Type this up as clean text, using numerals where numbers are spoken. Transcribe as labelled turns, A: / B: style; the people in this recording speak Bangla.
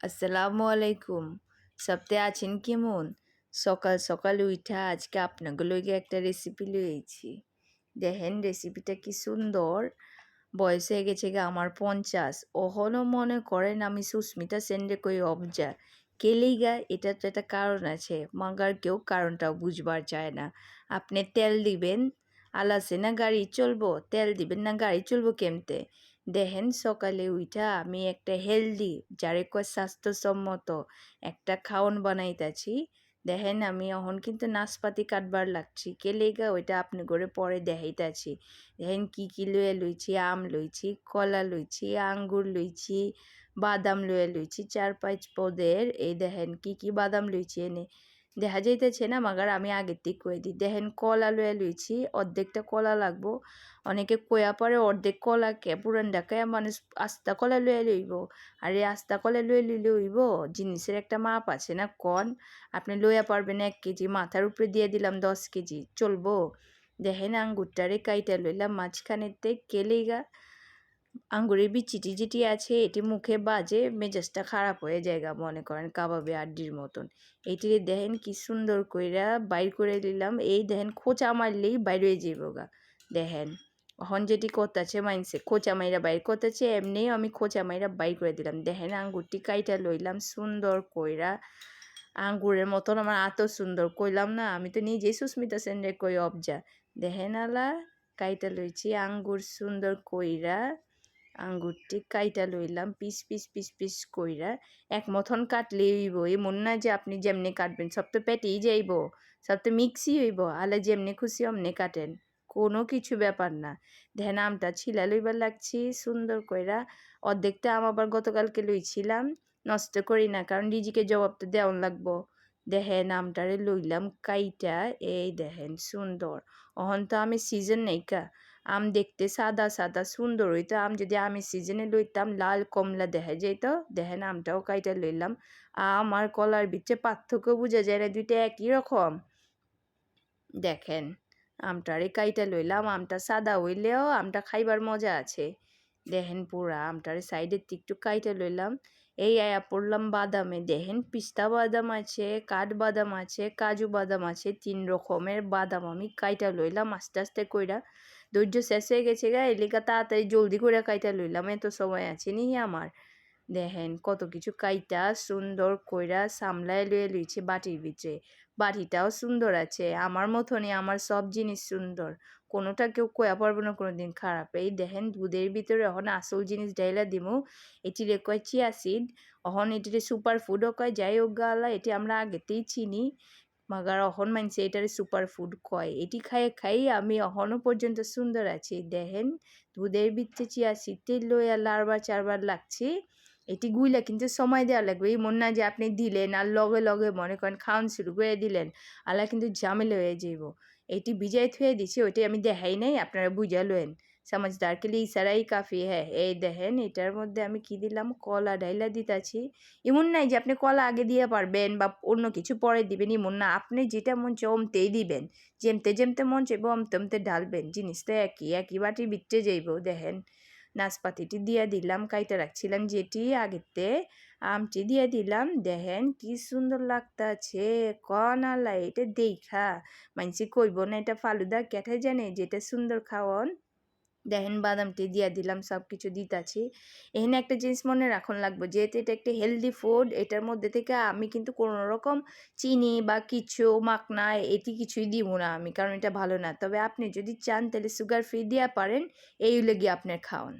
A: আসসালামু আলাইকুম। সপ্তাহে আছেন কেমন? সকাল সকাল উইঠা আজকে আপনাকে লইগে একটা রেসিপি লইছি। দেখেন রেসিপিটা কি সুন্দর। বয়স হয়ে গেছে গা আমার 50। অহনও মনে করেন আমি সুস্মিতা সেনরে কই অবজা। কেলেইগা এটা তো একটা কারণ আছে, মাগার কেউ কারণটাও বুঝবার চায় না। আপনি তেল দিবেন, আলাসে না গাড়ি চলবো, তেল দিবেন না গাড়ি চলবো কেমতে। দেখেন সকালে উইঠা আমি একটা হেলদি, যারে কয় স্বাস্থ্যসম্মত একটা খাওন বানাইতাছি। দেখেন আমি এখন কিন্তু নাশপাতি কাটবার লাগছি, কেলেগা ওইটা আপনি করে পরে দেখাইতাছি। দেখেন কি লইছি, আম লইছি, কলা লইছি, আঙ্গুর লইছি, বাদাম লইছি 4-5 পদের। এই দেখেন কি বাদাম লইছি এনে দেখা যাইতেছে না, মাগার আমি আগের থেকে কয়ে দিই। দেখেন কলা লইছি, অর্ধেকটা কলা লাগবো। অনেকে কয়া পরে অর্ধেক কলাকে পুরান ঢাকায় মানুষ আস্তা কলা লইব। আর এই আস্তা কলা লইলে হইব, জিনিসের একটা মাপ আছে না কন। আপনি লইয়া পারবেন 1 কেজি, মাথার উপরে দিয়ে দিলাম 10 কেজি, চলবো? দেখেন আঙ্গুরটারে কাইটা লইলাম মাঝখানেতে, কেলেগা আঙ্গুরের বিচি টিচিটি আছে, এটি মুখে বাজে মেজাজটা খারাপ হয়ে যায়গা, মনে করেন কাবাবে আড্ডির মতন। এইটি দেখেন কি সুন্দর কইরা বাইর করে দিলাম। এই দেখেন খোঁচা মারলেই বাইর হয়ে যাইব গা। দেখেন এখন যেটি করতেছে মাইনছে খোঁচা মাইরা বাইর করতেছে, এমনিও আমি খোঁচা মাইরা বাইর করে দিলাম। দেখেন আঙ্গুরটি কাইটা লইলাম সুন্দর কইরা, আঙ্গুরের মতন আমার এত সুন্দর কইলাম না, আমি তো নিজেই সুস্মিতা সেনরে কই অবজা। দেখেন আলা কাইটা লইছি আঙ্গুর সুন্দর কইরা, আঙ্গুরটি কাইটা লইলাম পিস কইরা। এক মতন কাটলে হইব, এমন না যে আপনি যেমনি কাটবেন সব তো পেটেই যাইব, সব তো মিক্সই হইব। আলা যেমনি খুশি অমনি কাটেন, কোনো কিছু ব্যাপার না। দেখেন আমটা ছিলা লইবার লাগছি সুন্দর কইরা। অর্ধেকটা আম আবার গতকালকে লইছিলাম, নষ্ট করি না, কারণ রিজিকে জবাব তো দেওয়ান লাগবো। দেখেন আমটারে লইলাম কাইটা, এই দেখেন সুন্দর। অহন তো আমের সিজন নেইকা, আম দেখতে সাদা সাদা সুন্দর হইতো। আম যদি আমের সিজনে লইতাম লাল কমলা দেখা যাইতো। দেখেন আমটাও কাইটা লইলাম। আম আর কলার ভিতরে পার্থক্য বোঝা যায় না, দুইটা একই রকম। দেখেন আমটারে কাইটা লইলাম, আমটা সাদা হইলেও আমটা খাইবার মজা আছে। দেখেন পুরা আমটারে সাইডের থেকে একটু কাইটা লইলাম। এই আয়া পড়লাম বাদামে। দেখেন পিস্তা বাদাম আছে, কাঠবাদাম আছে, কাজু বাদাম আছে, 3 রকমের বাদাম আমি কাইটা লইলাম আস্তে আস্তে কইরা। ধৈর্য শেষ হয়ে গেছে গা, এলিকা তাড়াতাড়ি জলদি করে কাইটা লইলাম, এত সময় আছে নি আমার। দেখেন কত কিছু কাইটা সুন্দর কইরা সামলায় লইছি বাটির ভিতরে। বাটিটাও সুন্দর আছে, আমার মতনই আমার সব জিনিস সুন্দর, কোনোটা কেউ কয়া পারবো না কোনোদিন খারাপ। এই দেখেন দুধের ভিতরে এখন আসল জিনিস ডাইলা দিমু। এটিরে কয় চিয়া সিড, এখন এটিরে সুপার ফুডও কয়, যাই হোক গালা এটি আমরা আগেতেই চিনি, মাগার অহন মানছে এটারে সুপার ফুড কয়। এটি খাই আমি অহনও পর্যন্ত সুন্দর আছি। দেখেন দুধের ভিতরে চিয়া সিডটি লইয়া লারবার চারবার লাগছি। এটি গুইলা কিন্তু সময় দেওয়া লাগবে, এই মন না যে আপনি দিলেন আর লগে মনে করেন খাওয়ান শুরু করে দিলেন, আলা কিন্তু ঝামেলা হয়ে যাইব। এটি ভিজাই থুয়ে দিছি, ওইটি আমি দেখাই নাই, আপনারা বুঝা লয়েন। সমঝদার কে লিয়ে ইশারাই কাফি হ্যাঁ। এই দেখেন এটার মধ্যে আমি কি দিলাম, কলা ডাইলা দিতাছি। এমন নাই যে আপনি কলা আগে দিয়ে পারবেন বা অন্য কিছু পরে দিবেন, এমন না, আপনি যেটা মন চায় অমতেই দিবেন, যেমতে মন চাইব অমতে ঢালবেন। জিনিসটা একই বাটির ভিতরে যাইব। দেখেন নাশপাতিটি দিয়া দিলাম, কাইটা রাখছিলাম যেটি আগেতে, আমটি দিয়ে দিলাম। দেখেন কি সুন্দর লাগতাছে, কন আল্লাহ এটা দেখা মানসি কইব না এটা ফালুদা, কেঠাই জানে যেটা সুন্দর খাওয়ন। দেখেন বাদামটি দিয়া দিলাম, সব কিছু দিতাছি। এখানে একটা জিনিস মনে রাখন লাগবে, যেহেতু এটা একটা হেলদি ফুড, এটার মধ্যে থেকে আমি কিন্তু কোনো রকম চিনি বা কিছু মাখনা এটি কিছুই দিব না আমি, কারণ এটা ভালো না। তবে আপনি যদি চান তাহলে সুগার ফ্রি দিয়া পারেন, এই হলে গিয়ে আপনার খাওয়ান।